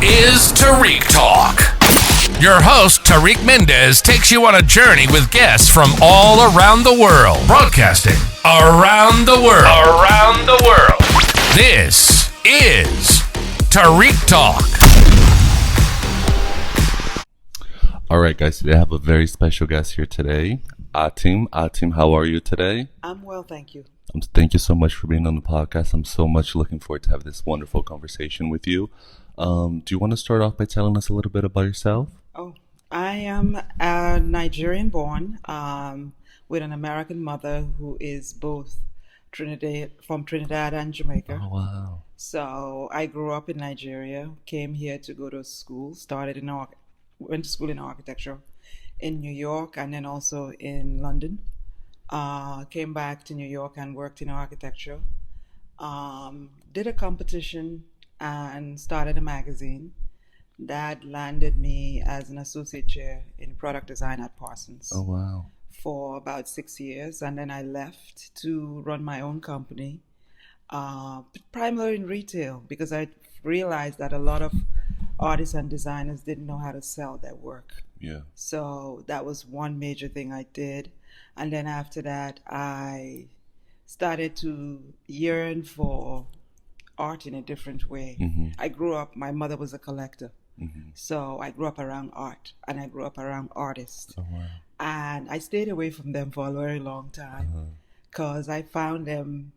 is Tariq Talk. Your host, Tariq Mendez, takes you on a journey with guests from all around the world. Broadcasting around the world. Around the world. This is Tariq Talk. All right, guys, today I have a very special guest here today. Atim, how are you today? I'm well, thank you. Thank you so much for being on the podcast. I'm so much looking forward to have this wonderful conversation with you. Do you want to start off by telling us a little bit about yourself? Oh, I am a Nigerian-born with an American mother who is both from Trinidad and Jamaica. Oh, wow. So I grew up in Nigeria, came here to go to school, went to school in architecture in New York and then also in London. Came back to New York and worked in architecture. Did a competition and started a magazine that landed me as an associate chair in product design at Parsons. Oh, wow. For about 6 years, and then I left to run my own company, primarily in retail, because I realized that a lot of artists and designers didn't know how to sell their work. Yeah. So that was one major thing I did. And then after that, I started to yearn for art in a different way. Mm-hmm. I grew up, my mother was a collector. Mm-hmm. So I grew up around art and I grew up around artists. Oh, wow. And I stayed away from them for a very long time because I found them,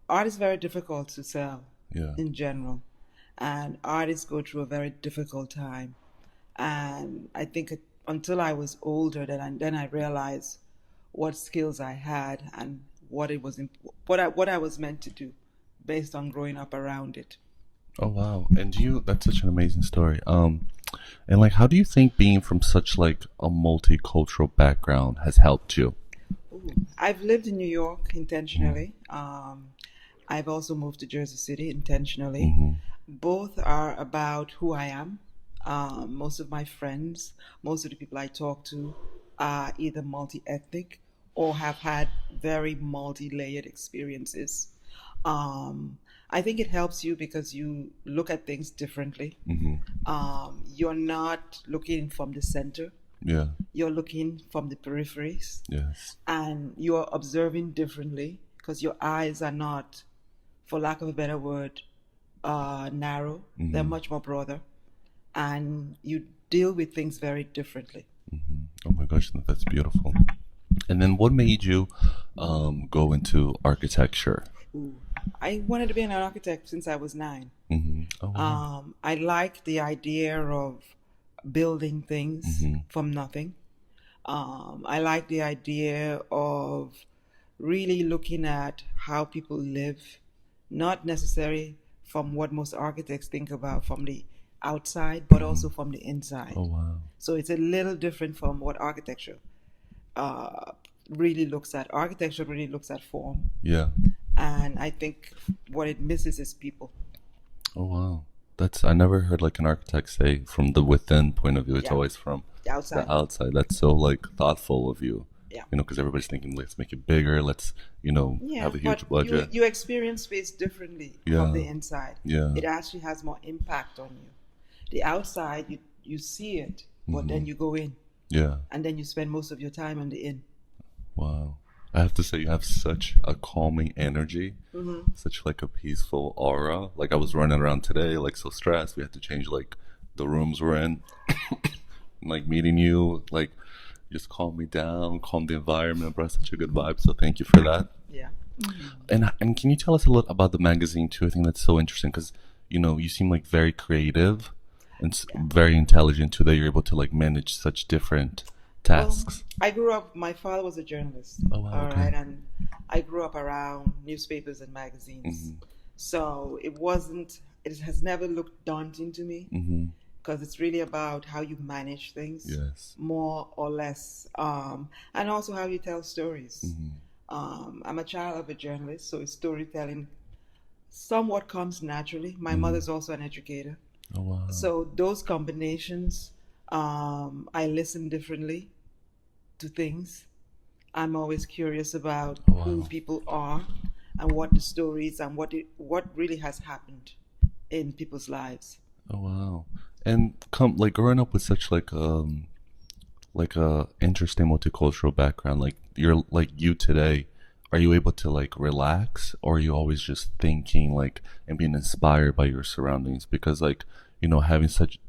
art is very difficult to sell in general. And artists go through a very difficult time. And I think until I was older, then I realized what skills I had and what I was meant to do based on growing up around it. Oh, wow. And that's such an amazing story. And how do you think being from such a multicultural background has helped you? I've lived in New York intentionally. I've also moved to Jersey City intentionally. Mm-hmm. Both are about who I am. Most of my friends, most of the people I talk to are either multi-ethnic or have had very multi-layered experiences. I think it helps you because you look at things differently. Mm-hmm. You're not looking from the center. Yeah. You're looking from the peripheries. Yes. And you're observing differently because your eyes are not, for lack of a better word, narrow. Mm-hmm. They're much more broader. And you deal with things very differently. Mm-hmm. Oh my gosh, that's beautiful. And then what made you go into architecture? I wanted to be an architect since I was 9. Mm-hmm. Oh, wow. I like the idea of building things from nothing. I like the idea of really looking at how people live, not necessarily from what most architects think about from the outside, but also from the inside. Oh, wow. So it's a little different from what architecture really looks at. Architecture really looks at form. Yeah. And I think what it misses is people. Oh, wow. I never heard an architect say from the within point of view. It's always from the outside. That's so thoughtful of you. Yeah. Because everybody's thinking, let's make it bigger. Let's, have a huge budget. You experience space differently from the inside. Yeah. It actually has more impact on you. The outside, you see it, but then you go in. Yeah. And then you spend most of your time on the in. Wow. I have to say, you have such a calming energy, such a peaceful aura. I was running around today, so stressed. We had to change the rooms we're in. Meeting you, just calm me down, calm the environment, brought such a good vibe. So thank you for that. Yeah. And can you tell us a little about the magazine too? I think that's so interesting because you seem very creative and very intelligent too. That you're able to manage such different tasks. I grew up, my father was a journalist. Oh, wow, okay. Right, and I grew up around newspapers and magazines. So it has never looked daunting to me because it's really about how you manage things, more or less, and also how you tell stories. I'm a child of a journalist, so storytelling somewhat comes naturally. My mother's also an educator. Oh, wow. So those combinations, I listen differently to things. I'm always curious about who people are and what the stories and what really has happened in people's lives. Oh wow. And like growing up with such like a interesting multicultural background, like you're like you today, are you able to like relax, or are you always just thinking like and being inspired by your surroundings? Because like, you know, having such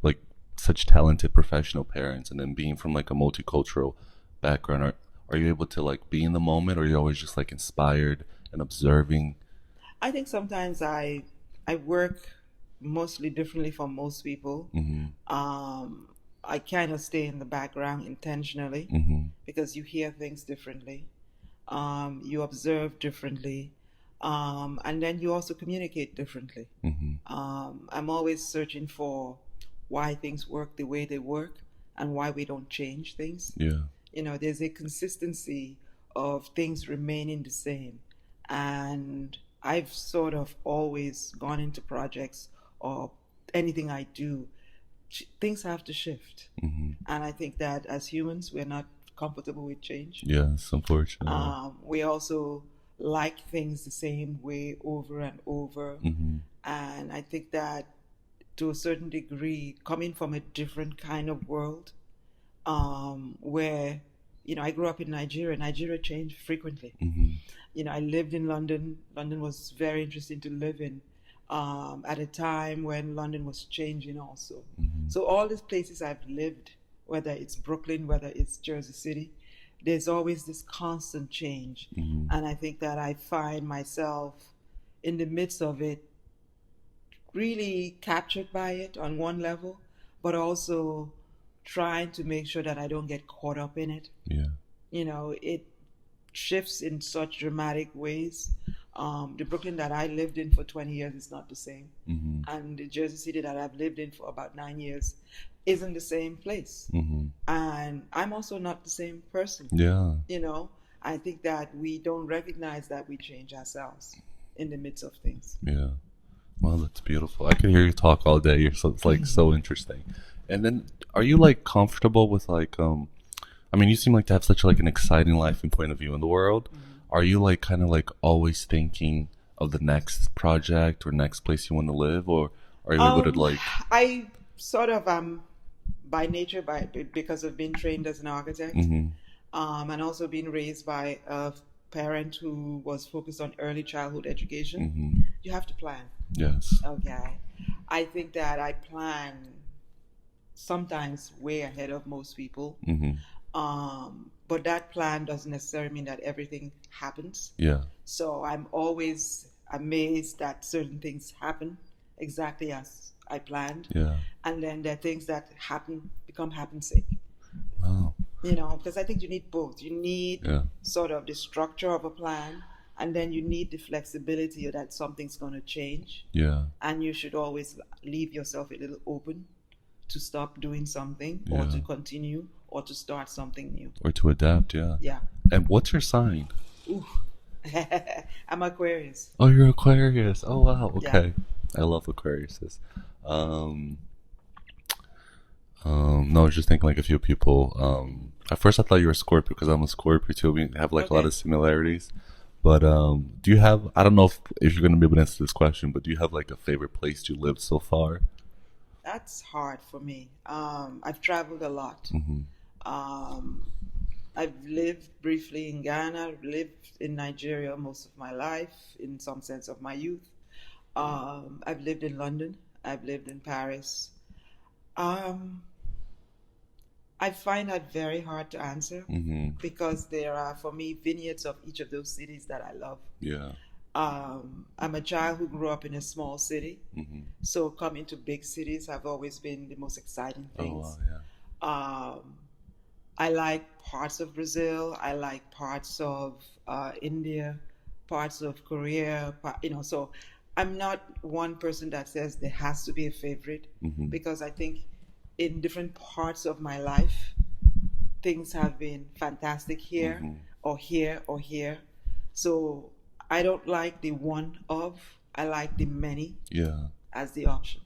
talented professional parents and then being from like a multicultural background, are you able to like be in the moment, or are you always just like inspired and observing? I think sometimes I work mostly differently from most people. I kind of stay in the background intentionally because you hear things differently, you observe differently, and then you also communicate differently. I'm always searching for why things work the way they work and why we don't change things. Yeah. You know, there's a consistency of things remaining the same. And I've sort of always gone into projects or anything I do, things have to shift. And I think that as humans, we're not comfortable with change. Yes, unfortunately. We also like things the same way over and over. And I think that to a certain degree, coming from a different kind of world, where, you know, I grew up in Nigeria. Nigeria changed frequently. You know, I lived in London. London was very interesting to live in at a time when London was changing also. So all these places I've lived, whether it's Brooklyn, whether it's Jersey City, there's always this constant change. And I think that I find myself in the midst of it, really captured by it on one level, but also trying to make sure that I don't get caught up in it. Yeah. You know, it shifts in such dramatic ways. The Brooklyn that I lived in for 20 years is not the same. And the Jersey City that I've lived in for about 9 years isn't the same place. And I'm also not the same person. Yeah. You know, I think that we don't recognize that we change ourselves in the midst of things. Yeah. Well, that's beautiful. I can hear you talk all day. It's like so interesting. And then, are you like comfortable with like, I mean, you seem like to have such like an exciting life and point of view in the world. Are you like kind of like always thinking of the next project or next place you want to live, or are you able to like? I sort of am by nature, because of being trained as an architect, and also being raised by a parent who was focused on early childhood education. You have to plan. Yes. Okay. I think that I plan sometimes way ahead of most people. But that plan doesn't necessarily mean that everything happens. Yeah. So I'm always amazed that certain things happen exactly as I planned. Yeah. And then there are things that become happenstake. Wow. You know, because I think you need both. You need sort of the structure of a plan, and then you need the flexibility that something's going to change. Yeah. And you should always leave yourself a little open to stop doing something or to continue or to start something new. Or to adapt, Yeah. And what's your sign? Ooh. I'm Aquarius. Oh, you're Aquarius. Oh, wow. Okay. Yeah. I love Aquariuses. No, I was just thinking like a few people. At first I thought you were Scorpio because I'm a Scorpio too. We have like a lot of similarities. But do you have, I don't know if you're going to be able to answer this question, but do you have like a favorite place you lived so far? That's hard for me. I've traveled a lot. I've lived briefly in Ghana, lived in Nigeria most of my life, in some sense of my youth. I've lived in London. I've lived in Paris. I find that very hard to answer because there are, for me, vignettes of each of those cities that I love. Yeah. I'm a child who grew up in a small city, so coming to big cities have always been the most exciting things. Oh, wow, yeah. I like parts of Brazil. I like parts of India, parts of Korea. So I'm not one person that says there has to be a favorite because I think in different parts of my life, things have been fantastic here or here or here. So I don't like the one of, I like the many as the option.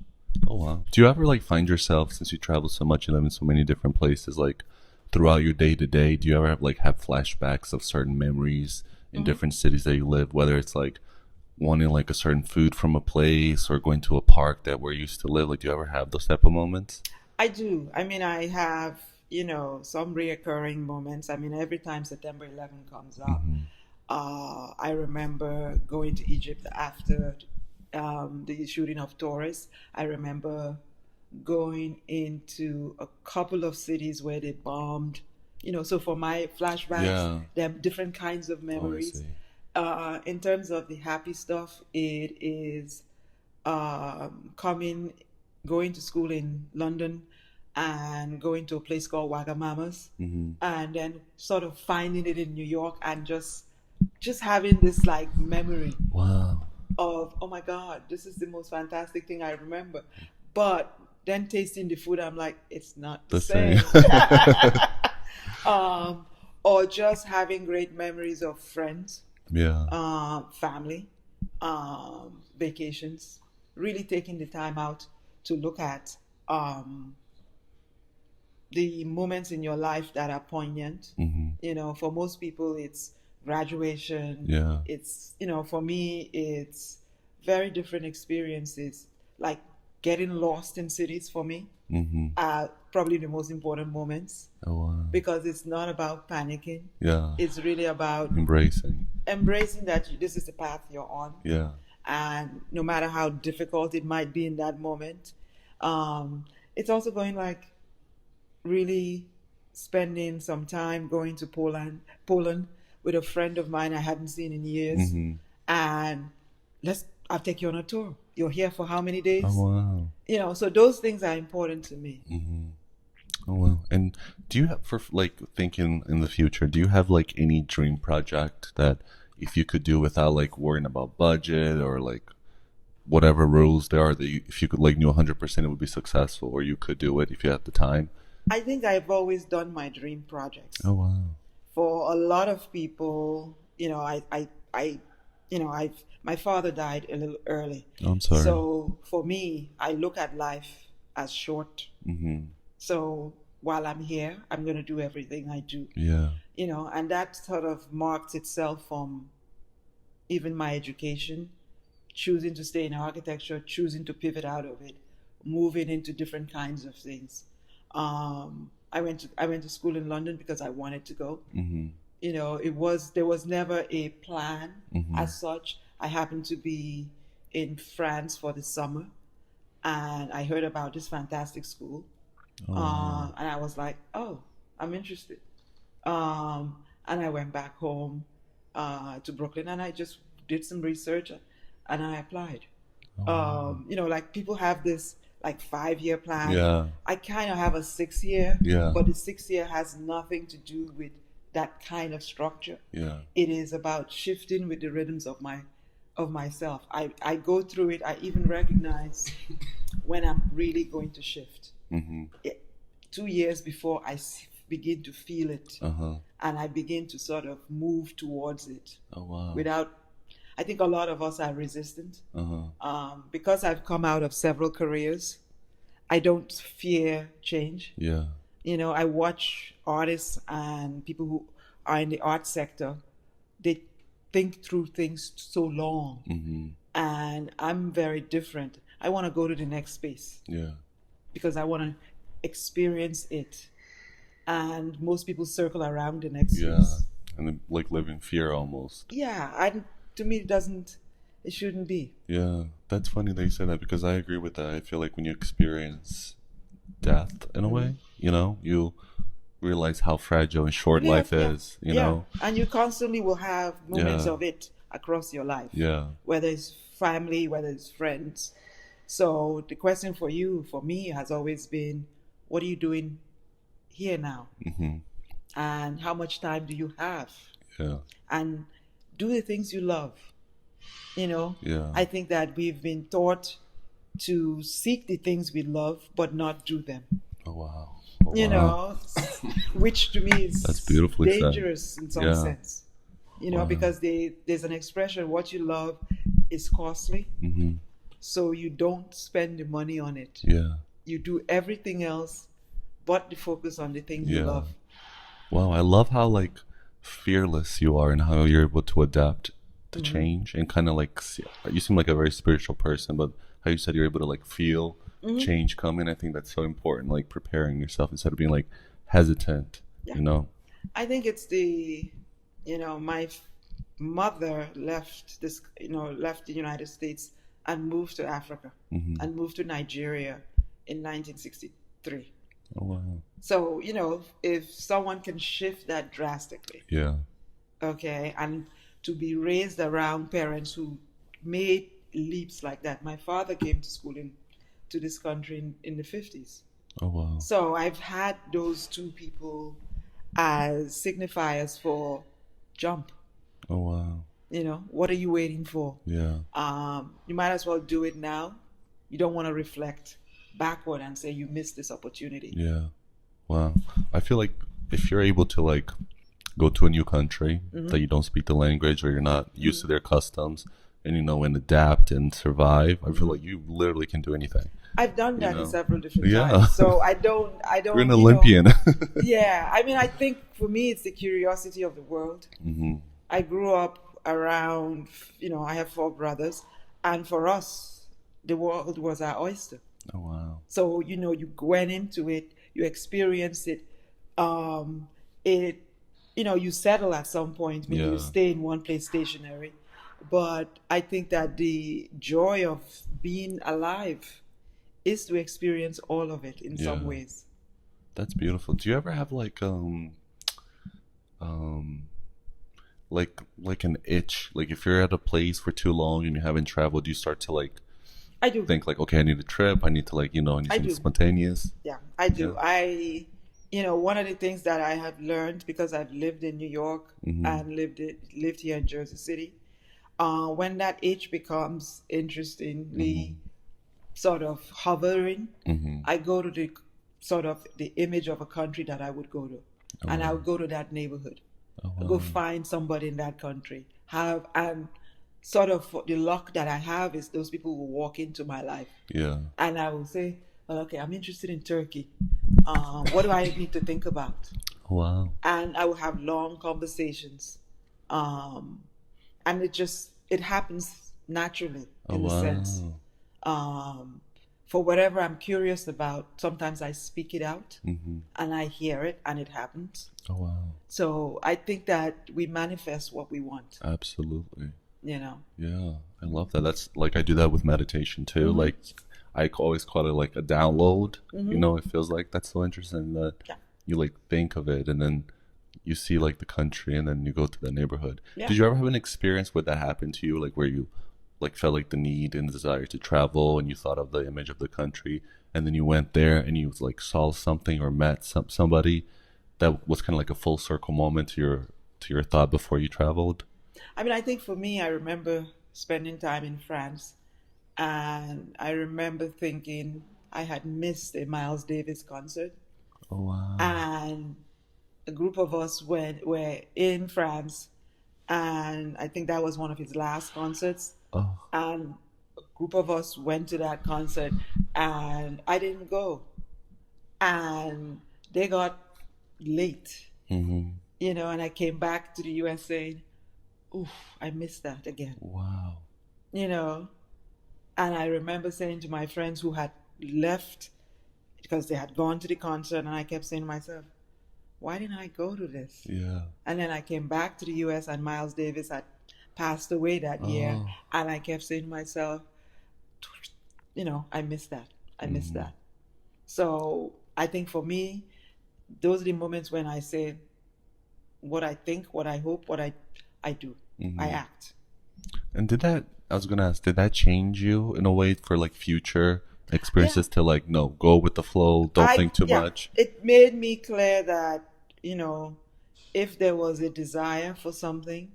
Oh, wow. Do you ever like find yourself, since you travel so much and live in so many different places, like throughout your day to day, do you ever have flashbacks of certain memories in different cities that you live, whether it's like wanting like a certain food from a place or going to a park that where you used to live? Like, do you ever have those type of moments? I do. I mean, I have, some reoccurring moments. I mean, every time September 11 comes up, I remember going to Egypt after the shooting of Torres. I remember going into a couple of cities where they bombed. So for my flashbacks, there are different kinds of memories. In terms of the happy stuff, it is going to school in London and going to a place called Wagamama's, and then sort of finding it in New York and just having this like memory of, oh my God, this is the most fantastic thing I remember. But then tasting the food, I'm like, it's not the same. Or just having great memories of friends, family, vacations, really taking the time out to look at the moments in your life that are poignant. For most people, it's graduation. It's, for me, it's very different experiences, like getting lost in cities for me are probably the most important moments. Because it's not about panicking. It's really about embracing that this is the path you're on. And no matter how difficult it might be in that moment, it's also going like really spending some time going to Poland with a friend of mine I hadn't seen in years, and I'll take you on a tour. You're here for how many days? So those things are important to me. And do you have, for like thinking in the future, do you have like any dream project that if you could do without like worrying about budget or like whatever rules there are, that if you could like knew 100% it would be successful, or you could do it if you had the time? I think I've always done my dream projects. For a lot of people, my father died a little early. I'm sorry. So for me, I look at life as short. So while I'm here, I'm going to do everything I do. And that sort of marked itself from even my education, choosing to stay in architecture, choosing to pivot out of it, moving into different kinds of things. I went to school in London because I wanted to go. There was never a plan as such. I happened to be in France for the summer, and I heard about this fantastic school. And I was like, oh, I'm interested. And I went back home to Brooklyn, and I just did some research, and I applied. Like people have this like 5-year plan. I kind of have a 6-year, but the 6-year has nothing to do with that kind of structure. It is about shifting with the rhythms of myself. I go through it. I even recognize when I'm really going to shift. 2 years before I begin to feel it, and I begin to sort of move towards it. I think a lot of us are resistant. Because I've come out of several careers, I don't fear change. I watch artists and people who are in the art sector. They think through things so long. And I'm very different. I want to go to the next space. Because I want to experience it. And most people circle around the next space. And like live in fear almost. To me, it shouldn't be. That's funny that you said that, because I agree with that. I feel like when you experience death in a way, you realize how fragile and short life is, you know? And you constantly will have moments of it across your life. Whether it's family, whether it's friends. So the question for me, has always been, what are you doing here now? And how much time do you have? And do the things you love. I think that we've been taught to seek the things we love, but not do them. Which to me is that's beautifully dangerous said. In some sense. Because there's an expression, what you love is costly. So you don't spend the money on it. You do everything else but the focus on the things you love. Wow, I love how like fearless you are and how you're able to adapt to change and kind of like you seem like a very spiritual person, but how you said you're able to like feel change coming, I think that's so important, like preparing yourself instead of being like hesitant. You know, I think it's my mother left the United States and moved to Africa and moved to Nigeria in 1963. Oh wow. So if someone can shift that drastically, okay, and to be raised around parents who made leaps like that. My father came to school to this country in the 50s. Oh wow. So I've had those two people as signifiers for jump. Oh wow. What are you waiting for? Yeah. You might as well do it now. You don't want to reflect backward and say you missed this opportunity. Yeah. Wow. I feel like if you're able to like go to a new country that you don't speak the language or you're not used to their customs and and adapt and survive, I feel like you literally can do anything. I've done that in several different times. So I don't You're an Olympian. Yeah. I mean, I think for me it's the curiosity of the world. I grew up around, I have 4 brothers, and for us the world was our oyster. Oh wow. So you went into it, you experienced it, you settle at some point when you stay in one place stationary. But I think that the joy of being alive is to experience all of it in some ways. That's beautiful. Do you ever have like an itch? Like if you're at a place for too long and you haven't traveled, do you start to like I do think like, okay, I need a trip, I need to like, I need something spontaneous? Yeah, I do. One of the things that I have learned, because I've lived in New York and lived here in Jersey City, when that itch becomes interestingly sort of hovering, I go to the sort of the image of a country that I would go to, and I would go to that neighborhood. I'll go find somebody in that country. And sort of the luck that I have is those people will walk into my life. Yeah. And I will say, well, okay, I'm interested in Turkey. What do I need to think about? Wow. And I will have long conversations. And it happens naturally in a sense. For whatever I'm curious about, sometimes I speak it out and I hear it and it happens. Oh, wow. So I think that we manifest what we want. Absolutely. Yeah, I love that. That's like, I do that with meditation too. Like I always call it like a download. It feels like that's so interesting that you like think of it and then you see like the country and then you go to the neighborhood. Did you ever have an experience where that happened to you, like where you like felt like the need and desire to travel and you thought of the image of the country and then you went there and you like saw something or met somebody that was kind of like a full circle moment to your thought before you traveled? I mean, I think for me, I remember spending time in France, and I remember thinking I had missed a Miles Davis concert. Oh, wow. And a group of us were in France, and I think that was one of his last concerts. Oh. And a group of us went to that concert, and I didn't go. And they got late, and I came back to the US saying, oof, I missed that again. Wow. And I remember saying to my friends who had left because they had gone to the concert, and I kept saying to myself, why didn't I go to this? Yeah. And then I came back to the US and Miles Davis had passed away that year. And I kept saying to myself, I missed that. I missed that. So I think for me, those are the moments when I say what I think, what I hope, what I do. I act. And did that change you in a way for like future experiences to like, no, go with the flow, don't think too much? It made me clear that, if there was a desire for something,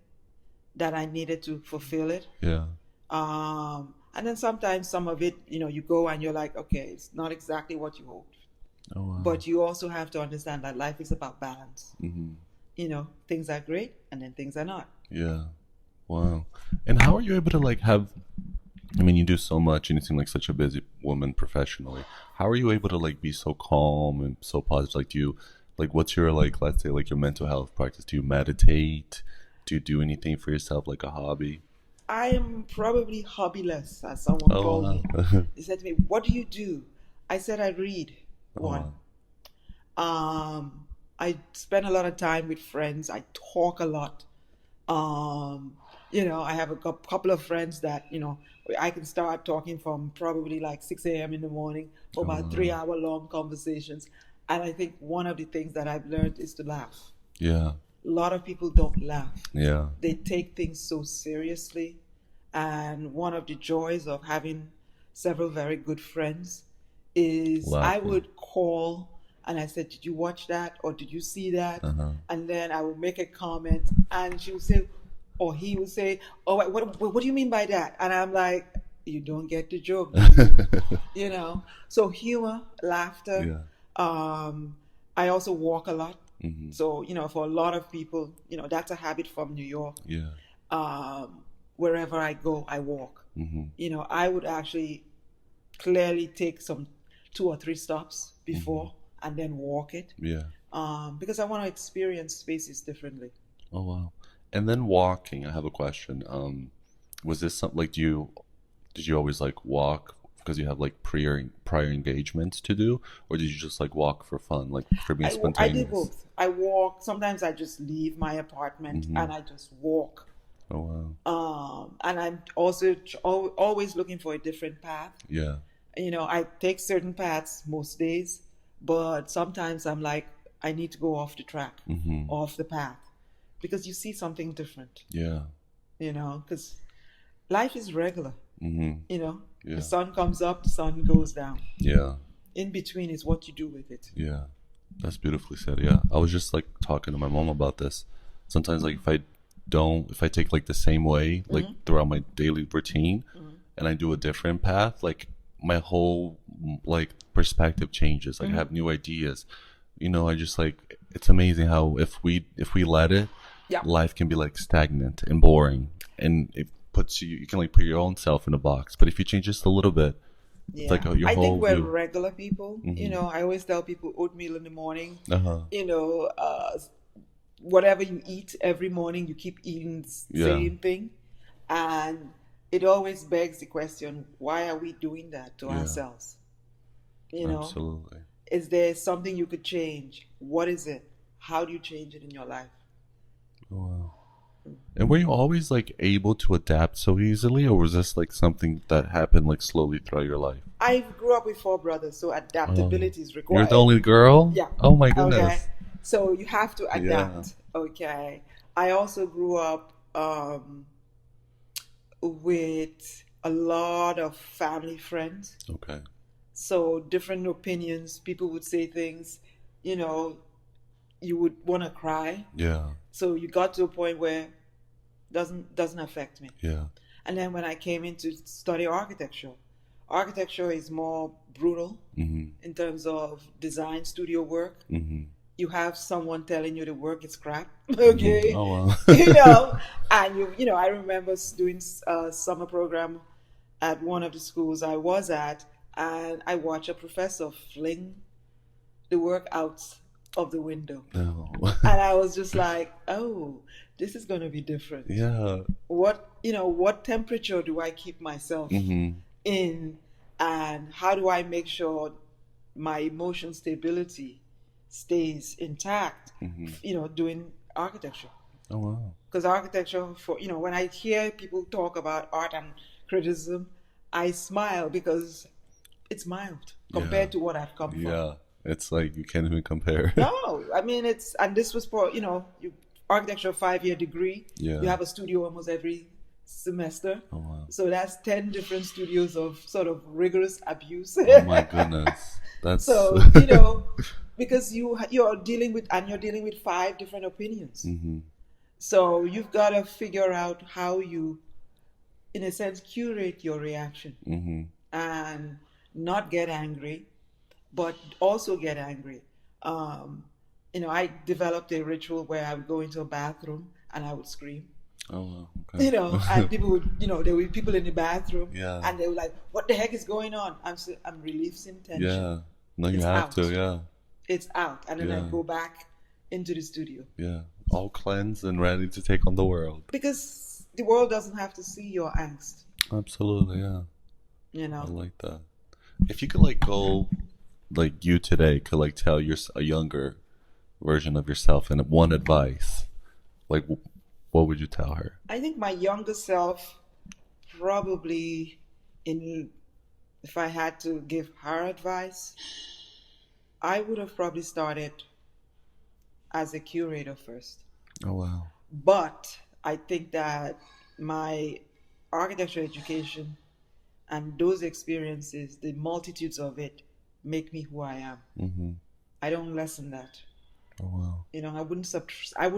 that I needed to fulfill it. Yeah. And then sometimes some of it, you go and you're like, okay, it's not exactly what you hoped. Oh, wow. But you also have to understand that life is about balance. Things are great and then things are not. Yeah. Wow. And how are you able to like you do so much and you seem like such a busy woman professionally. How are you able to like be so calm and so positive? Like, do you, like, what's your, like, let's say like your mental health practice? Do you meditate? Do you do anything for yourself, like a hobby? I am probably hobbyless, as someone called me. They said to me, "What do you do?" I said, "I read." One. I spend a lot of time with friends. I talk a lot. I have a couple of friends that, I can start talking from probably like 6 a.m. in the morning for about 3-hour long conversations. And I think one of the things that I've learned is to laugh. Yeah. A lot of people don't laugh. Yeah. They take things so seriously. And one of the joys of having several very good friends is I would call and I said, "Did you watch that? Or did you see that?" And then I would make a comment and she would say, or he would say, "Oh, what do you mean by that?" And I'm like, "You don't get the joke." So humor, laughter. Yeah. I also walk a lot. Mm-hmm. So, for a lot of people, that's a habit from New York. Yeah. Wherever I go, I walk. Mm-hmm. I would actually clearly take some 2 or 3 stops before and then walk it. Yeah. Because I want to experience spaces differently. Oh, wow. And then walking, I have a question. Was this something like, did you always like walk because you have like prior engagements to do, or did you just like walk for fun, like for being spontaneous? I did both. I walk. Sometimes I just leave my apartment and I just walk. Oh, wow. And I'm also always looking for a different path. Yeah. I take certain paths most days, but sometimes I'm like, I need to go off the track, off the path, because you see something different. Yeah. Because life is regular. Yeah. The sun comes up, the sun goes down. Yeah. In between is what you do with it. Yeah. That's beautifully said. Yeah. I was just like talking to my mom about this. Sometimes like if I take like the same way, like throughout my daily routine and I do a different path, like my whole like perspective changes. Like I have new ideas. I just like, it's amazing how if we let it, life can be like stagnant and boring, and it puts you can like put your own self in a box. But if you change just a little bit, it's like your I whole think we're view. regular people. I always tell people oatmeal in the morning. Whatever you eat every morning, you keep eating the same thing, and it always begs the question: why are we doing that to ourselves? Absolutely. Is there something you could change? What is it? How do you change it in your life? Wow. And were you always like able to adapt so easily, or was this like something that happened like slowly throughout your life? I grew up with 4 brothers, so adaptability is required. You're the only girl? Yeah. Oh my goodness. Okay. So you have to adapt. Yeah. Okay. I also grew up with a lot of family friends. Okay. So different opinions. People would say things, you would want to cry. Yeah. So you got to a point where doesn't affect me. Yeah. And then when I came in to study architecture is more brutal in terms of design studio work. You have someone telling you the work is crap. Okay. Oh wow. And I remember doing a summer program at one of the schools I was at, and I watched a professor fling the work out of the window. No. And I was just like, oh, this is going to be different. Yeah. What temperature do I keep myself in, and how do I make sure my emotion stability stays intact, doing architecture. Oh, wow. Because architecture, when I hear people talk about art and criticism, I smile because it's mild compared to what I've come from. Yeah. It's like you can't even compare. No, I mean and this was for architecture 5-year degree. Yeah. You have a studio almost every semester. Oh wow! So that's 10 different studios of sort of rigorous abuse. Oh my goodness, that's so because you're dealing with 5 different opinions. So you've got to figure out how you, in a sense, curate your reaction and not get angry. But also get angry. I developed a ritual where I would go into a bathroom and I would scream. Oh, wow. Okay. And people would, there would be people in the bathroom, and they were like, "What the heck is going on?" I'm releasing tension. Yeah, no, you have to. Yeah, it's out, and then I go back into the studio. Yeah, all cleansed and ready to take on the world. Because the world doesn't have to see your angst. Absolutely, yeah. You know, I like that. If you could like go, like you today could like tell a younger version of yourself and one advice, like what would you tell her? I think my younger self probably, if I had to give her advice, I would have probably started as a curator first. Oh wow. But I think that my architecture education and those experiences, the multitudes of it, make me who I am. Mm-hmm. I don't lessen that. Oh wow. You know, I wouldn't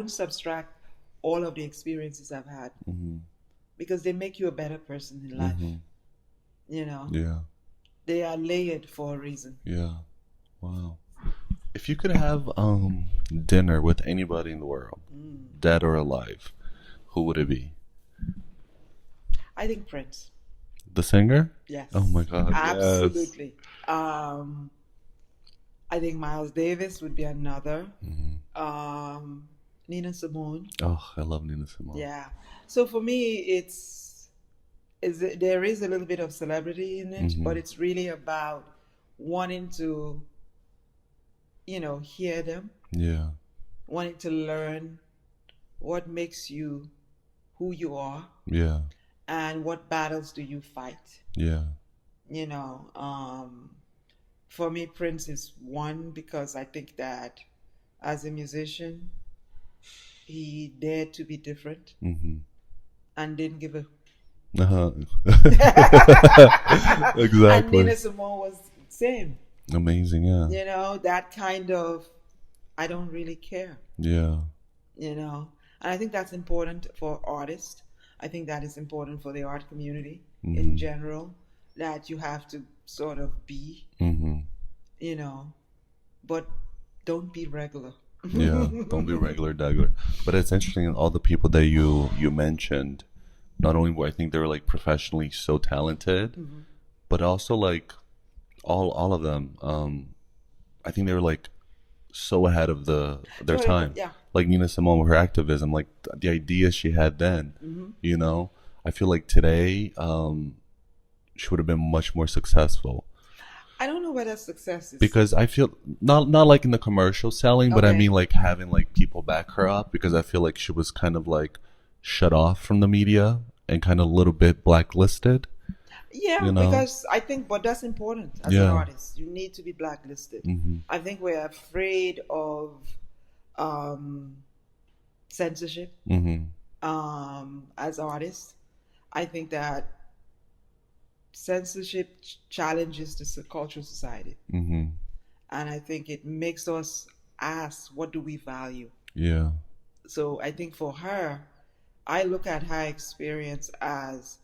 subtract all of the experiences I've had, mm-hmm. because they make you a better person in life. Mm-hmm. You know. Yeah. They are layered for a reason. Yeah. Wow. If you could have dinner with anybody in the world, dead or alive, who would it be? I think Prince. The singer? Yes. Oh my God. Absolutely. Yes. I think Miles Davis would be another. Mm-hmm. Nina Simone. Oh, I love Nina Simone. Yeah. So for me, there is a little bit of celebrity in it, mm-hmm. but it's really about wanting to, hear them. Yeah. Wanting to learn what makes you who you are. Yeah. And what battles do you fight? Yeah. For me, Prince is one, because I think that as a musician, he dared to be different, mm-hmm. and didn't give a... Exactly. And Nina Simone was the same. Amazing, yeah. That kind of, I don't really care. Yeah. And I think that's important for artists. I think that is important for the art community mm-hmm. in general, that you have to sort of be, mm-hmm. But don't be regular. Yeah, don't be regular. But it's interesting, all the people that you mentioned, not only were I think they were like professionally so talented, mm-hmm. but also like all of them, I think they were like so ahead of their time. Yeah. Like Nina Simone with her activism, like the ideas she had then, mm-hmm. I feel like today she would have been much more successful. I don't know whether success is, because I feel not like in the commercial selling, but I mean like having like people back her up, because I feel like she was kind of like shut off from the media and kind of a little bit blacklisted. Yeah, because I think, but that's important as an artist. You need to be blacklisted. Mm-hmm. I think we're afraid of censorship mm-hmm. As artists. I think that censorship challenges the cultural society. Mm-hmm. And I think it makes us ask, what do we value? Yeah. So I think for her, I look at her experience as,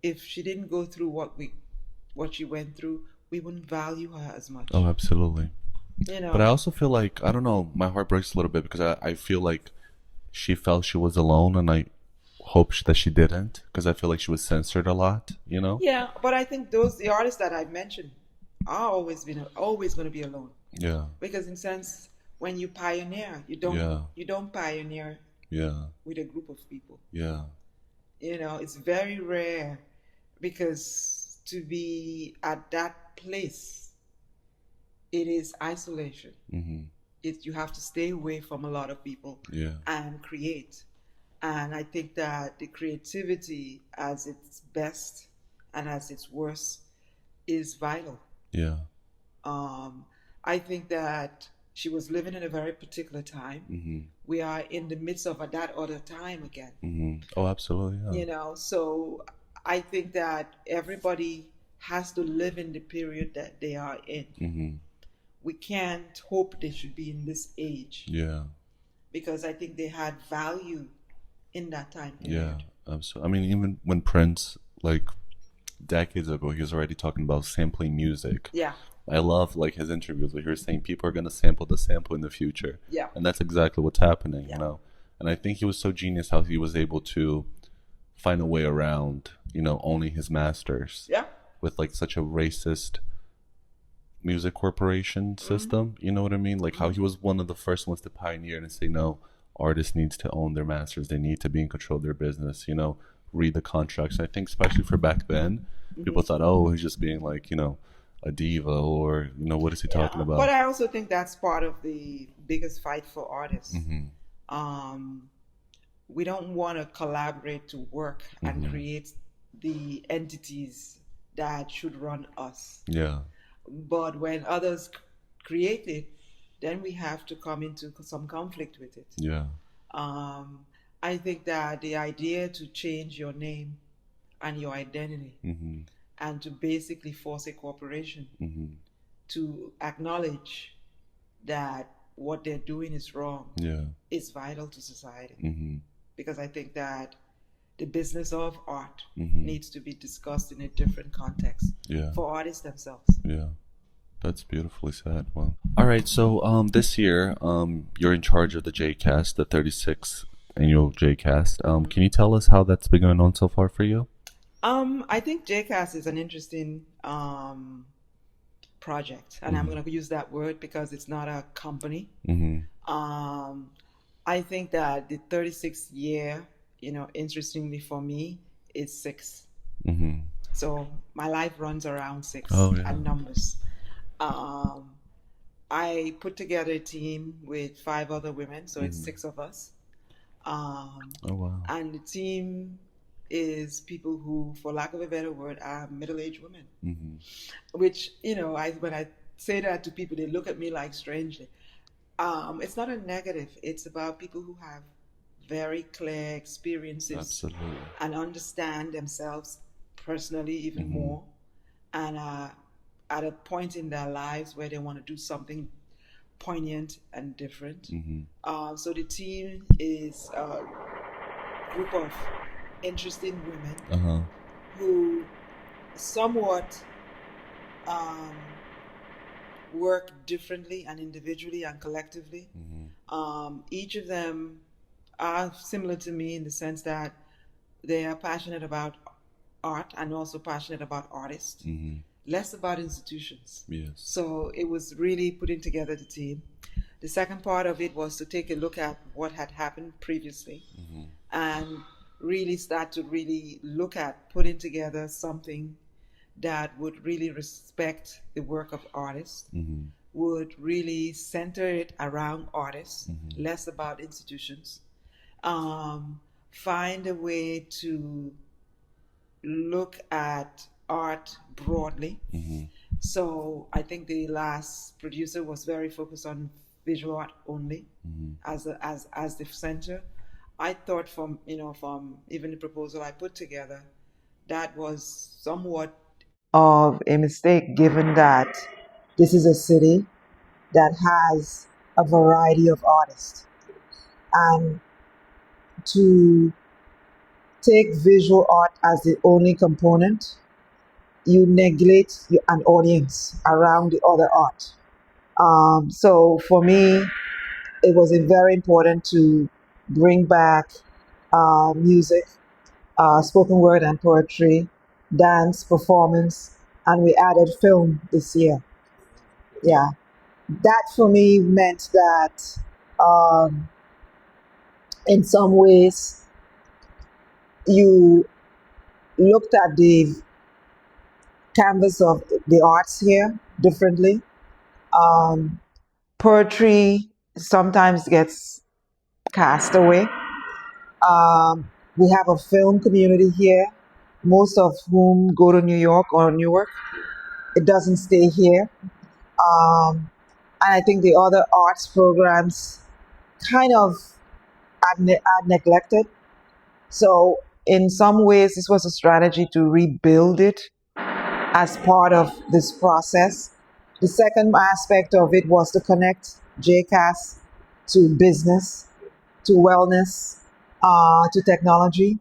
if she didn't go through what she went through, we wouldn't value her as much. Oh, absolutely. But I also feel like, I don't know, my heart breaks a little bit, because I feel like she felt she was alone, and I hope that she didn't, because I feel like she was censored a lot, Yeah, but I think the artists that I've mentioned are always going to be alone. Yeah. Because in a sense, when you pioneer, you don't pioneer with a group of people. Yeah. It's very rare, because to be at that place, it is isolation. Mm-hmm. You have to stay away from a lot of people and create. And I think that the creativity at its best and at its worst is vital. Yeah. I think that she was living in a very particular time. Mm-hmm. We are in the midst of that other time again. Mm-hmm. Oh, absolutely. Yeah. So I think that everybody has to live in the period that they are in. Mm-hmm. We can't hope they should be in this age. Yeah. Because I think they had value in that time period. Yeah, absolutely. I mean, even when Prince, like decades ago, he was already talking about sampling music. Yeah. I love like his interviews where he was saying people are going to sample the sample in the future. Yeah. And that's exactly what's happening, And I think he was so genius how he was able to find a way around, owning his masters. Yeah. With like such a racist music corporation system, you know what I mean? Like how he was one of the first ones to pioneer and say, no, artists needs to own their masters. They need to be in control of their business, you know, read the contracts. I think especially for back then, people thought, oh, he's just being like, you know, a diva, or, you know, what is he talking about? But I also think that's part of the biggest fight for artists. We don't want to collaborate to work and create the entities that should run us. Yeah. But when others create it, then we have to come into some conflict with it. Yeah. I think that the idea to change your name and your identity and to basically force a corporation to acknowledge that what they're doing is wrong is vital to society. Because I think that the business of art needs to be discussed in a different context for artists themselves. Yeah. That's beautifully said. Well, all right. So this year, you're in charge of the JCAST, the 36th annual JCAST. Can you tell us how that's been going on so far for you? I think JCAST is an interesting project, and I'm going to use that word because it's not a company. I think that the 36th year, you know, interestingly for me, is 6. So my life runs around 6 and numbers. I put together a team with 5 other women, so it's 6 of us. And the team is people who, for lack of a better word, are middle-aged women. Which, you know, when I say that to people, they look at me like strangely. It's not a negative. It's about people who have very clear experiences and understand themselves personally even more, and at a point in their lives where they want to do something poignant and different. So the team is a group of interesting women who somewhat work differently and individually and collectively. Each of them are similar to me in the sense that they are passionate about art and also passionate about artists. Less about institutions. So it was really putting together the team. The second part of it was to take a look at what had happened previously and really start to really look at putting together something that would really respect the work of artists, would really center it around artists, less about institutions, find a way to look at art broadly. So I think the last producer was very focused on visual art only as the center. I thought from even the proposal I put together, that was somewhat of a mistake, given that this is a city that has a variety of artists, and to take visual art as the only component, you neglect an audience around the other art. So for me, it was very important to bring back music, spoken word and poetry, dance, performance, and we added film this year. Yeah, that for me meant that in some ways you looked at the canvas of the arts here differently. Poetry sometimes gets cast away. We have a film community here, most of whom go to New York or Newark. It doesn't stay here. And I think the other arts programs kind of are neglected. So in some ways, this was a strategy to rebuild it as part of this process. The second aspect of it was to connect JCAST to business, to wellness, to technology,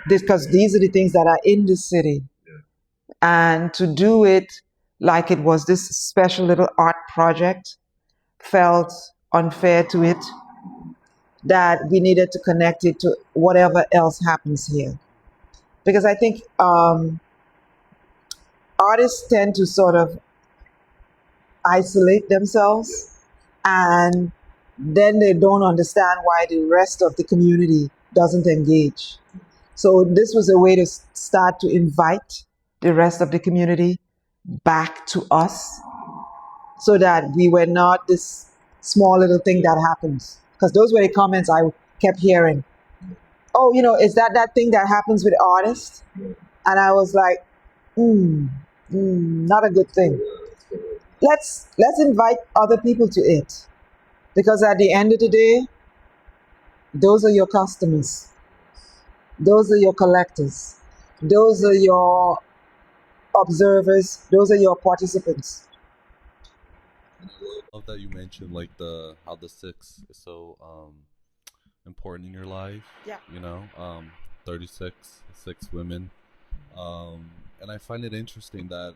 because these are the things that are in the city. And to do it like it was this special little art project felt unfair to it, that we needed to connect it to whatever else happens here. Because I think artists tend to sort of isolate themselves and then they don't understand why the rest of the community doesn't engage. So this was a way to start to invite the rest of the community back to us, so that we were not this small little thing that happens. Because those were the comments I kept hearing. Oh, is that thing that happens with artists? And I was like, not a good thing. Let's invite other people to it. Because at the end of the day, those are your customers. Those are your collectors. Those are your observers. Those are your participants. I love that you mentioned like how the six is so important in your life. Yeah. 36, 6 women. And I find it interesting that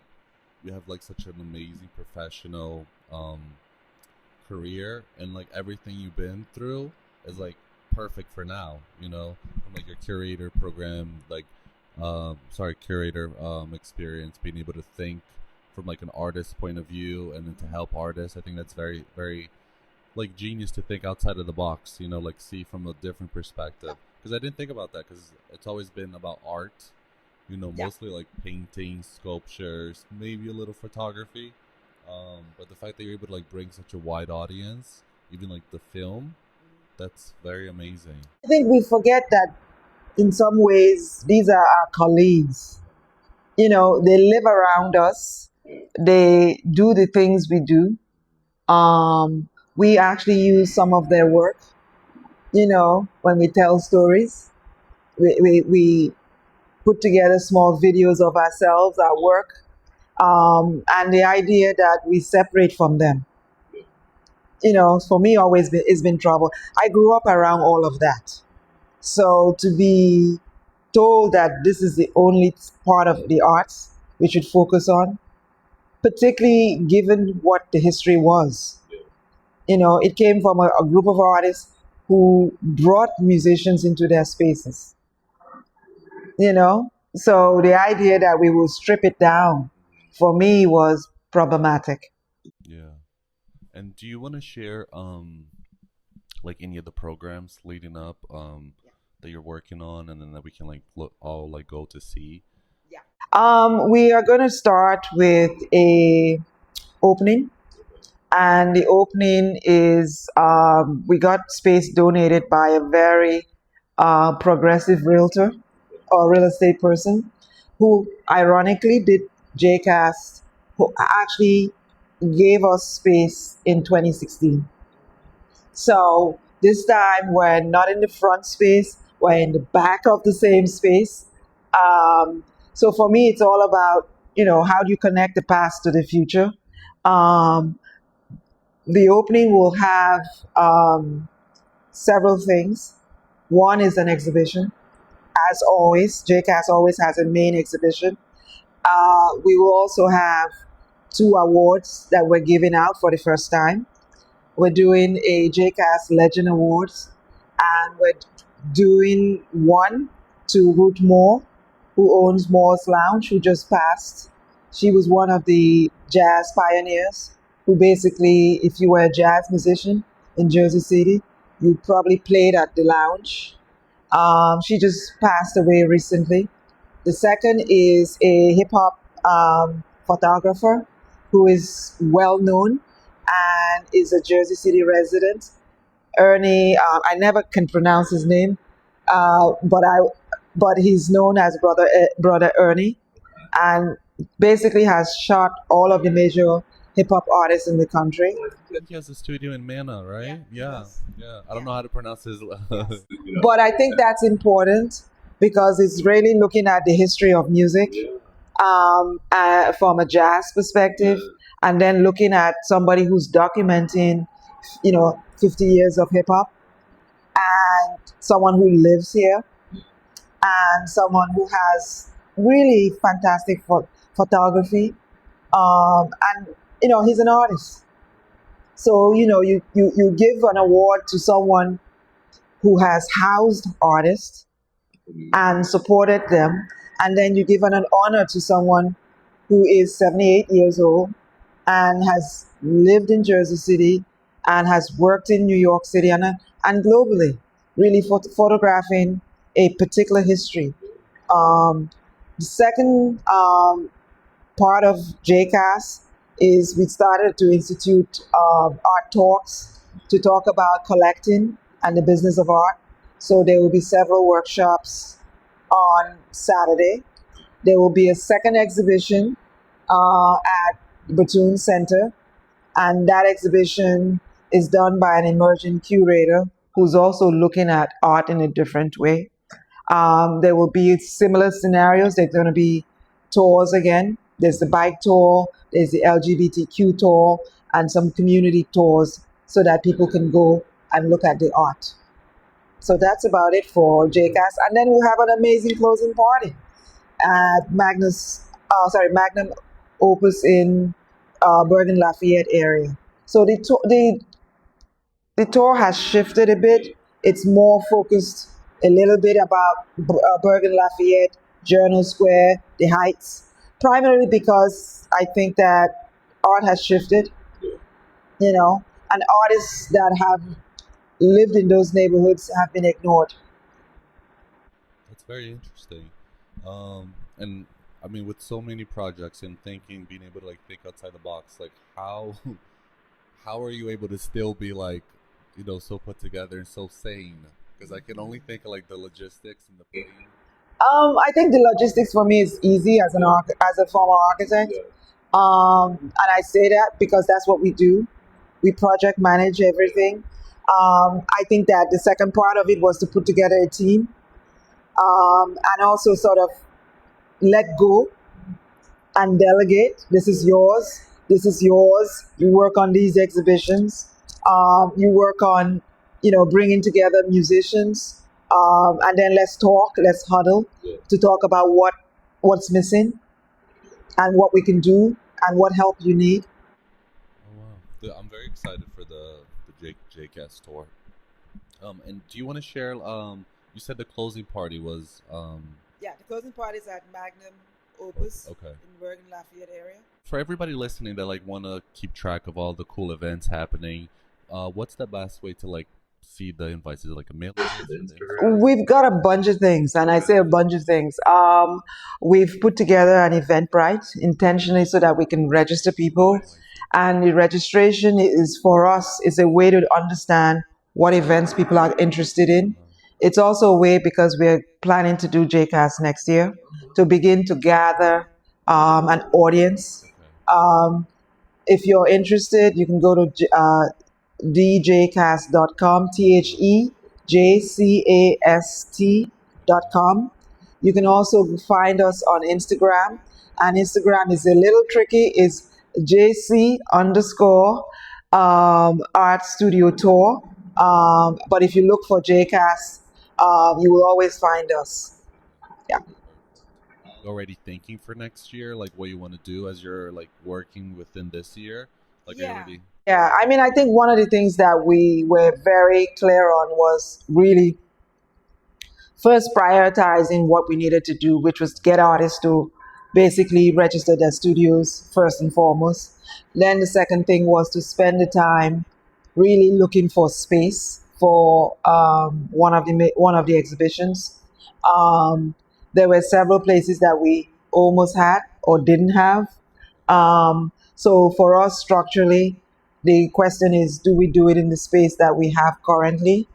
you have like such an amazing professional career, and like everything you've been through is like perfect for now, from like your curator program, like curator experience, being able to think from like an artist's point of view and then to help artists. I think that's very, very like genius to think outside of the box, like see from a different perspective, because I didn't think about that, because it's always been about art, mostly like painting, sculptures, maybe a little photography, but the fact that you're able to like bring such a wide audience, even like the film, that's very amazing. I think we forget that in some ways these are our colleagues. They live around us. They do the things we do. We actually use some of their work, when we tell stories. We put together small videos of ourselves, our work, and the idea that we separate from them, for me it's been trouble. I grew up around all of that. So to be told that this is the only part of the arts we should focus on, particularly given what the history was. It came from a group of artists who brought musicians into their spaces. So the idea that we will strip it down, for me, was problematic. Yeah. And do you want to share like any of the programs leading up that you're working on, and then that we can like all like go to see? We are going to start with a opening, and the opening is we got space donated by a very progressive realtor or real estate person who ironically did JCAST, who actually gave us space in 2016. So this time we're not in the front space, we're in the back of the same space. So for me, it's all about, how do you connect the past to the future? The opening will have several things. One is an exhibition. As always, JCAST always has a main exhibition. We will also have 2 awards that we're giving out for the first time. We're doing a JCAST Legend Awards, and we're doing one to Ruth Moore, who owns Moore's Lounge, who just passed. She was one of the jazz pioneers who basically, if you were a jazz musician in Jersey City, you probably played at the lounge. She just passed away recently. The second is a hip-hop photographer who is well known and is a Jersey City resident. Ernie, I never can pronounce his name, but he's known as Brother Ernie, and basically has shot all of the major hip-hop artists in the country. He has a studio in Mana, right? Yeah. I don't know how to pronounce his. But I think that's important because it's really looking at the history of music from a jazz perspective, and then looking at somebody who's documenting, 50 years of hip-hop, and someone who lives here, and someone who has really fantastic photography, and he's an artist. So you give an award to someone who has housed artists and supported them, and then you give an honor to someone who is 78 years old and has lived in Jersey City and has worked in New York City and globally, really photographing a particular history. The second part of JCAST is we started to institute art talks to talk about collecting and the business of art. So there will be several workshops on Saturday. There will be a second exhibition at Batoon Center, and that exhibition is done by an emerging curator who's also looking at art in a different way. There will be similar scenarios. There's going to be tours again. There's the bike tour, there's the LGBTQ tour, and some community tours so that people can go and look at the art. So that's about it for JCAST. And then we'll have an amazing closing party at Magnum Opus in Bergen Lafayette area. So the tour has shifted a bit. It's more focused a little bit about Bergen Lafayette, Journal Square, the Heights, primarily because I think that art has shifted, and artists that have lived in those neighborhoods have been ignored. That's very interesting. And I mean, with so many projects and being able to think outside the box, how are you able to still be so put together and so sane? Because I can only think of the logistics and the planning. I think the logistics for me is easy as a former architect. And I say that because that's what we do. We project manage everything. I think that the second part of it was to put together a team, and also sort of let go and delegate. This is yours. This is yours. You work on these exhibitions. You work on, bringing together musicians, and then let's huddle to talk about what's missing and what we can do and what help you need. Oh wow! I'm very excited for the JCAST tour. And do you want to share? You said the closing party was. Yeah, the closing party is at Magnum Opus in Bergen Lafayette area. For everybody listening that want to keep track of all the cool events happening, what's the best way to see the invites? Is it a mail? We've got a bunch of things, and I say a bunch of things. We've put together an Eventbrite intentionally so that we can register people, and the registration is for us is a way to understand what events people are interested in. It's also a way because we're planning to do JCAST next year to begin to gather an audience. If you're interested, you can go to djcast.com, THEJCAST.com. You can also find us on Instagram, and Instagram is a little tricky. It's JC_Art Studio Tour. But if you look for JCAST, you will always find us. Yeah. Already thinking for next year, what you want to do as you're working within this year? Yeah, I mean, I think one of the things that we were very clear on was really first prioritizing what we needed to do, which was get artists to basically register their studios first and foremost. Then the second thing was to spend the time really looking for space for one of the exhibitions. There were several places that we almost had or didn't have. So for us structurally, the question is, do we do it in the space that we have currently?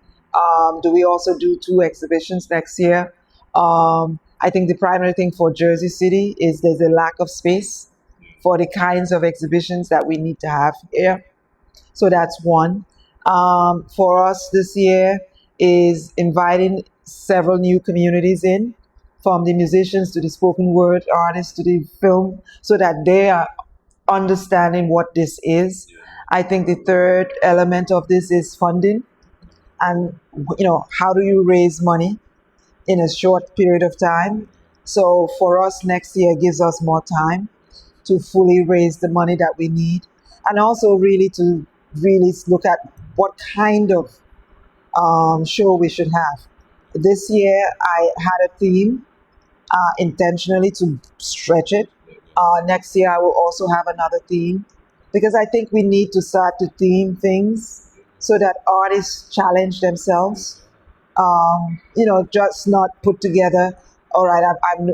Do we also do 2 exhibitions next year? I think the primary thing for Jersey City is there's a lack of space for the kinds of exhibitions that we need to have here. So that's one. For us this year is inviting several new communities in, from the musicians to the spoken word artists to the film, so that they are understanding what this is. I think the third element of this is funding. And, how do you raise money in a short period of time? So for us, next year gives us more time to fully raise the money that we need. And also really to look at what kind of show we should have. This year, I had a theme intentionally to stretch it. Next year, I will also have another theme because I think we need to start to theme things so that artists challenge themselves. Just not put together, all right,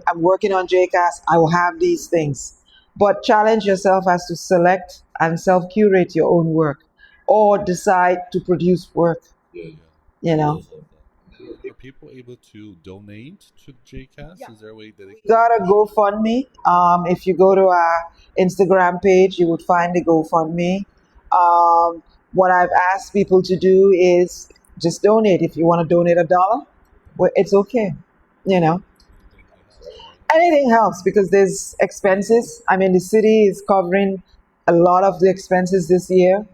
I'm working on JCAST, I will have these things. But challenge yourself as to select and self-curate your own work or decide to produce work, you know. Are people able to donate to JCAST? Is there a way that they Got a GoFundMe. If you go to our Instagram page, you would find the GoFundMe. What I've asked people to do is just donate. If you want to donate $1, well, it's okay. You know, anything helps because there's expenses. I mean, the city is covering a lot of the expenses this year.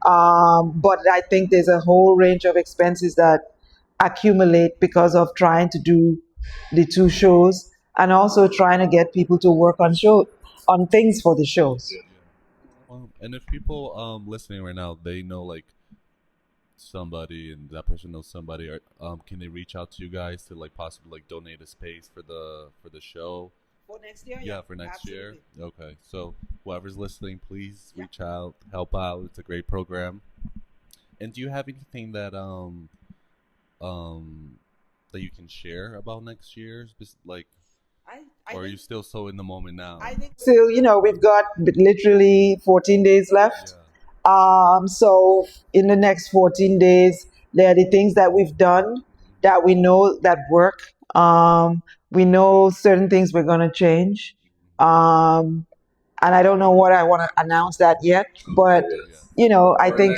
But I think there's a whole range of expenses that accumulate because of trying to do the two shows and also trying to get people to work on things for the shows. And if people listening right now, they know like somebody and that person knows somebody, or can they reach out to you guys to like possibly like donate a space for the show? For next year? Yeah, for next Absolutely. year. Okay, so whoever's listening, please reach out, help out. It's a great program. And do you have anything that that you can share about next year's, like, or are you still so in the moment now? I think still, we've got literally 14 days left. So in the next 14 days, there are the things that we've done that we know that work. We know certain things we're going to change. And I don't know what I want to announce that yet, but I think,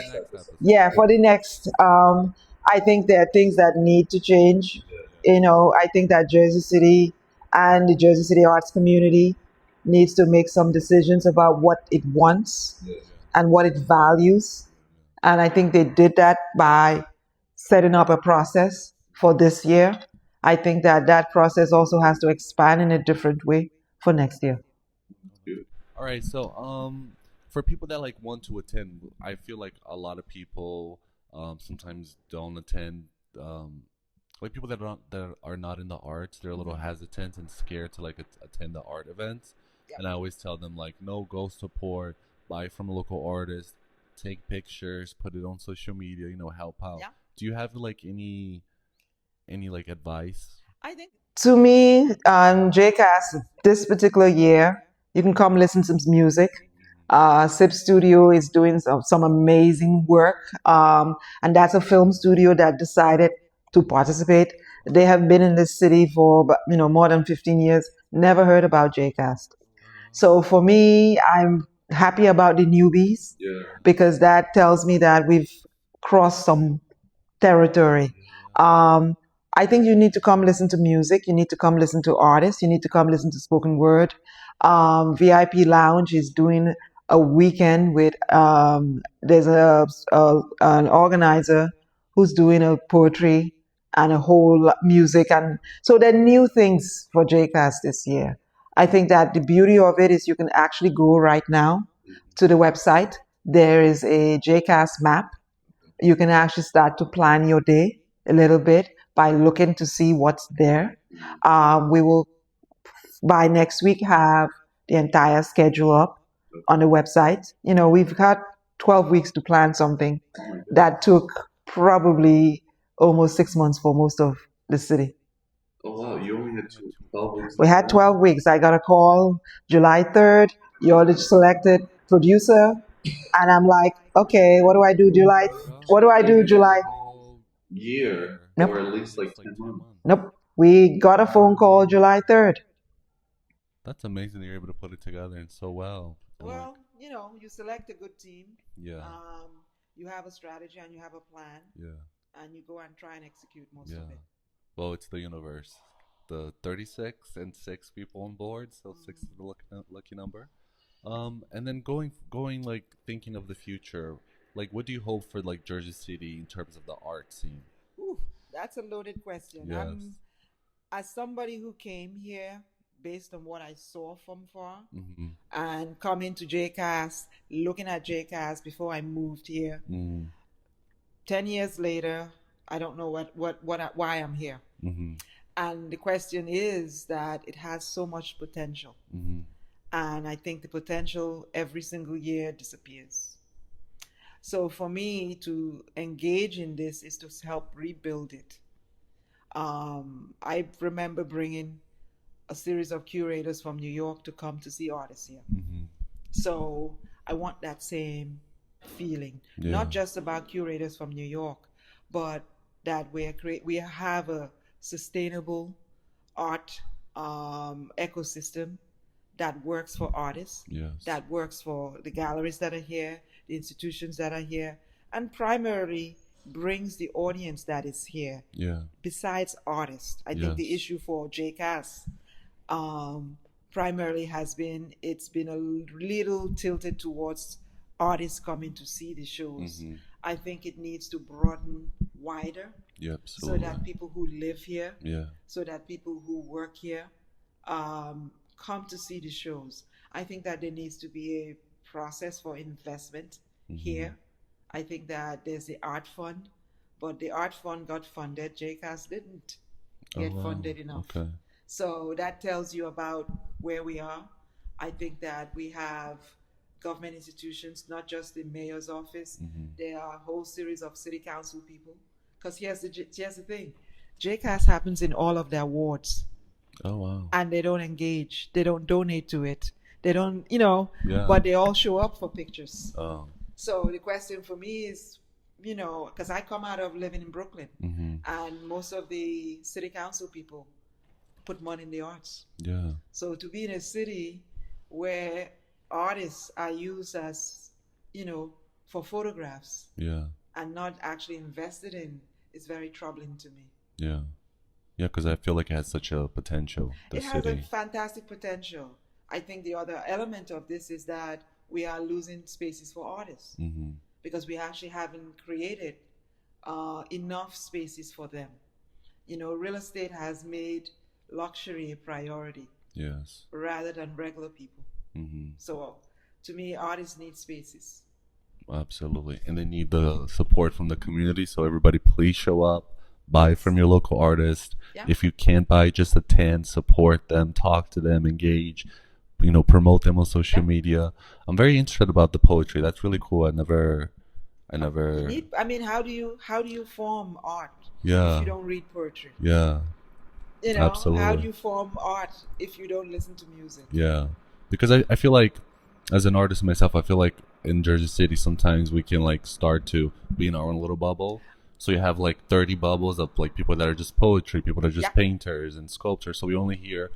for the next, I think there are things that need to change. I think that Jersey City and the Jersey City arts community needs to make some decisions about what it wants and what it values. And I think they did that by setting up a process for this year. I think that process also has to expand in a different way for next year. All right, so for people that like want to attend, I feel like a lot of people sometimes don't attend. Like people that are not in the arts, they're a little hesitant and scared to like attend the art events. And I always tell them like, no, go support, buy from a local artist, take pictures, put it on social media, help out. Yeah. Do you have like any like advice? I think to me, JCAST this particular year, you can come listen to some music. SIP Studio is doing some amazing work, and that's a film studio that decided to participate. They have been in this city for more than 15 years. Never heard about JCAST. So for me, I'm happy about the newbies because that tells me that we've crossed some territory. I think you need to come listen to music. You need to come listen to artists. You need to come listen to spoken word. VIP Lounge is doing a weekend with, there's an organizer who's doing a poetry and a whole music. And so there are new things for JCAST this year. I think that the beauty of it is you can actually go right now to the website. There is a JCAST map. You can actually start to plan your day a little bit by looking to see what's there. We will, by next week, have the entire schedule up on the website. We've had 12 weeks to plan something that took probably almost 6 months for most of the city. Oh, wow. You only had 12 weeks? We had 12 weeks. I got a call July 3rd. You're the selected producer. And I'm like, okay, what do I do July? What do I do July? Year, nope. Or at least like 10 months. Nope. We got a phone call July 3rd. That's amazing that you're able to put it together and so well. Well, you select a good team. Yeah. You have a strategy and you have a plan. Yeah. And you go and try and execute most of it. Well, it's the universe. The 36 and 6 people on board, so 6 is the lucky number. And then going like thinking of the future, like what do you hope for like Jersey City in terms of the art scene? Ooh, that's a loaded question. Yes. As somebody who came here based on what I saw from far and coming to JCAST, looking at JCAST before I moved here, 10 years later, I don't know why I'm here. And the question is that it has so much potential. And I think the potential every single year disappears. So for me to engage in this is to help rebuild it. I remember bringing a series of curators from New York to come to see artists here. Mm-hmm. So I want that same feeling, not just about curators from New York, but that we have a sustainable art ecosystem that works for artists, that works for the galleries that are here, the institutions that are here, and primarily brings the audience that is here. Besides artists, I think the issue for JCAST primarily it's been a little tilted towards artists coming to see the shows. Mm-hmm. I think it needs to broaden wider, so that people who live here, so that people who work here come to see the shows. I think that there needs to be a process for investment here. I think that there's the art fund, but the art fund got funded. JCAST didn't get funded enough. So that tells you about where we are. I think that we have government institutions, not just the mayor's office. There are a whole series of city council people. Because here's the thing. JCAST happens in all of their wards. Oh, wow. And they don't engage. They don't donate to it. They don't, but they all show up for pictures. Oh. So the question for me is, because I come out of living in Brooklyn, and most of the city council people put money in the arts. So to be in a city where artists are used as, for photographs, and not actually invested in, is very troubling to me. Because I feel like it has such a potential. It has a fantastic potential. I think the other element of this is that we are losing spaces for artists because we actually haven't created enough spaces for them. Real estate has made luxury a priority rather than regular people. So to me, artists need spaces. Absolutely. And they need the support from the community. So everybody, please show up, buy from your local artist. If you can't buy, just attend, support them, talk to them, engage, promote them on social media. I'm very interested about the poetry. That's really cool. I never how do you form art if you don't read poetry? Absolutely. How do you form art if you don't listen to music? Because I feel like, as an artist myself, I feel like in Jersey City sometimes we can start to be in our own little bubble. So you have 30 bubbles of people that are just poetry, people that are just painters and sculptors. So we only hear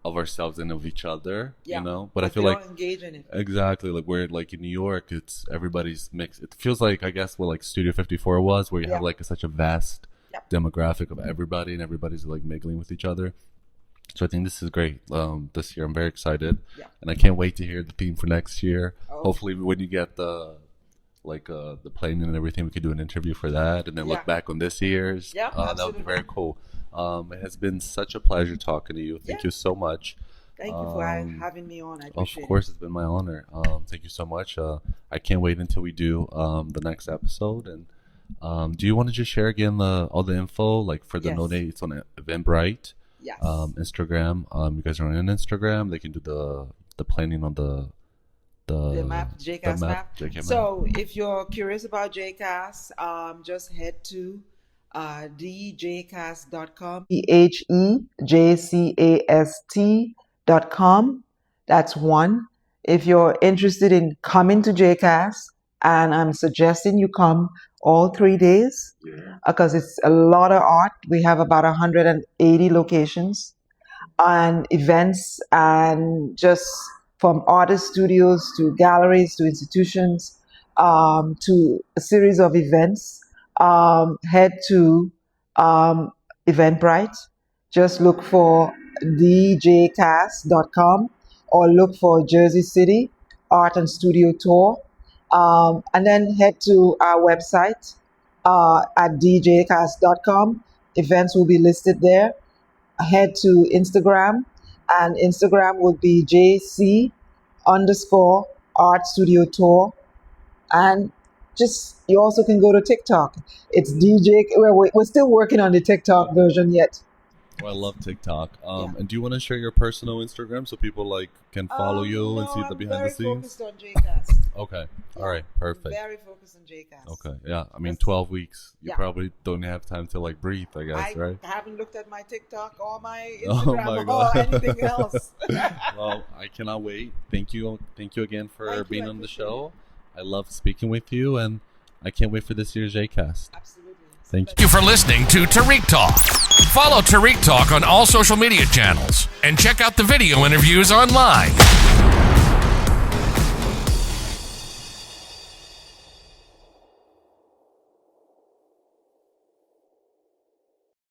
of ourselves and of each other, But I feel like engage in it. Exactly, we're in New York, it's everybody's mixed. It feels like, I guess, what Studio 54 was, where you have such a vast demographic of everybody, and everybody's mingling with each other. So I think this is great. This year I'm very excited, and I can't wait to hear the theme for next year. Hopefully, when you get the planning and everything, we could do an interview for that, and then look back on this year's. That would be very cool. It has been such a pleasure talking to you. Thank you so much. Thank you for having me on. I appreciate it. Of course, it's been my honor. Thank you so much. I can't wait until we do the next episode. And do you want to just share again all the info, for the donate? It's on Eventbrite. Instagram. You guys are on Instagram. They can do the planning on the map, JCAST map. So if you're curious about JCAST, just head to thejcast.com. thejcast.com. That's one. If you're interested in coming to JCAST, and I'm suggesting you come all 3 days because it's a lot of art. We have about 180 locations and events, and just from artist studios to galleries to institutions to a series of events. Head to Eventbrite. Just look for thejcast.com or look for Jersey City Art and Studio Tour. And then head to our website at djcast.com. Events will be listed there. Head to Instagram, and Instagram will be JC_Art Studio Tour. And you also can go to TikTok. It's DJ. We're still working on the TikTok version yet. Oh, I love TikTok. And do you want to share your personal Instagram so people like can follow you and see the behind the scenes? I'm very focused on JCAST. Okay. All right. Perfect. Very focused on JCAST. Okay. Yeah. I mean, 12 weeks. You probably don't have time to like breathe, I guess, right? I haven't looked at my TikTok or my Oh my Instagram God. or anything else. Well, I cannot wait. Thank you again for being on the show. I love speaking with you, and I can't wait for this year's JCAST. Absolutely. Thank you for listening to Tariq Talk. Follow Tariq Talk on all social media channels and check out the video interviews online.